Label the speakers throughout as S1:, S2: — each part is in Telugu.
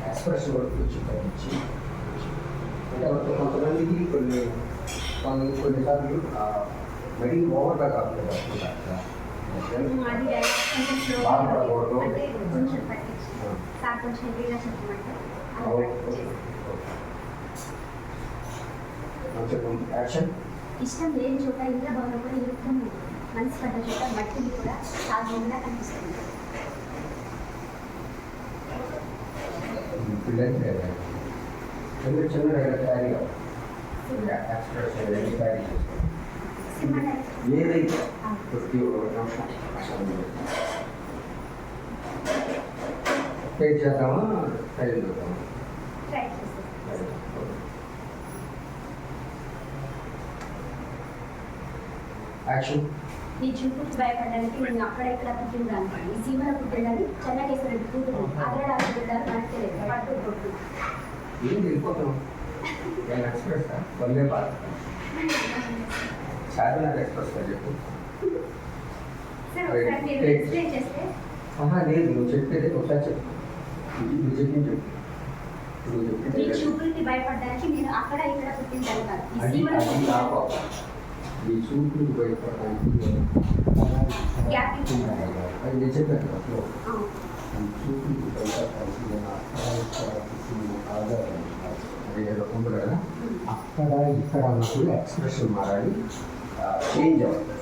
S1: ఎక్స్ప్రెషన్ కూడా కొంచెం తగ్గించి అంటే కొంతమందికి కొన్నిసార్లు మరీ ఓవర్గా కాకుండా బాధపడకూడదు. చెప్పండి. యాక్షన్.
S2: ఇష్టం లేని చోట ఇంట్లో భవనం కూడా ఇరుక్కుం మనసు పడ్డ చోట మట్టిని కూడా సాధ్యంగా కనిపిస్తుంది.
S1: చిన్న చిన్న తయారీగా ఎక్స్ప్రెషన్ తయారీ ఏదైతే ప్రతి పేజ్ చేద్దామా ట్రైన్ చేద్దామా? యాక్షన్.
S2: నీ చూపుకి భయపడడానికి నేను అక్కడ ఇక్కడ పుట్టిందాను, ఈ సీమలో పుట్టిందని చెన్నకేశ్వర కూతురు అగ్రడాలు పుట్టిందని మనకు తెలియదు పట్టుకుంటున్నాను.
S1: ఏం వెళ్ళిపోతాం? నేను ఎక్స్ప్రెస్ వల్లే బాధ చార్మినార్ ఎక్స్ప్రెస్ చెప్పు. లేదు నువ్వు చెప్పేది ఒకసారి చెప్పు. నువ్వు చెప్పింది చెప్పు.
S2: నీ చూపులకి భయపడడానికి నేను అక్కడ ఇక్కడ పుట్టిందాను కాదు, ఈ
S1: అది
S2: సీమలో
S1: అది లాభం. ఈ చూపులకు భయపడడానికి అది నేను చెప్పాను కదా. ఈ చూపులకు భయపడడానికి నేను ఆధారం ఏదో ఉంది కదా, అక్కడ ఇక్కడ అన్నప్పుడు ఎక్స్ప్రెషన్ మారాలి, చేంజ్ అవ్వాలి,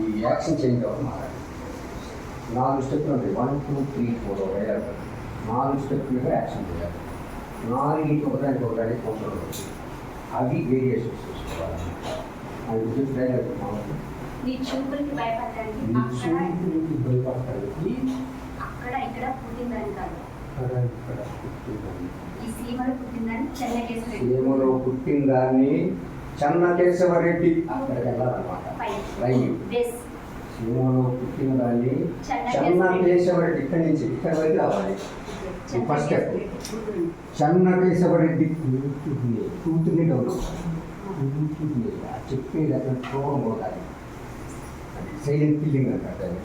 S1: ఈ యాక్షన్ చేంజ్ అవ్వాలి, మారాలి. 4 స్టెప్లు ఉంటాయి. 1 2 3 4 వేయాలి. 4 స్టెప్లుగా యాక్షన్ చేయాలి. 4 ఒకదానికి కొంచెం అవి వేరియేషన్స్ చూసుకోవాలి. అది డైలాగ్
S2: నీ చూపులకి భయపడడానికి అక్కడ ఇక్కడ పుట్టిందని కాదు, ఈ సీమలో పుట్టిందని చెన్నకేశ్వర
S1: సీమలో పుట్టిందాన్ని చెన్నకేశవరెడ్డి అక్కడికి వెళ్ళాలన్నమాట. సీమలో పుట్టిన దాన్ని చెన్నకేశవరెడ్డి ఇక్కడి నుంచి ఇక్కడ వరకు రావాలి. ఫస్ట్ స్టెప్ చెన్నకేశవరెడ్డి కూతుర్ని డౌన్ చెప్పేది అక్కడ చూడకూడదు. సైలెంట్ ఫీలింగ్ అంటారు.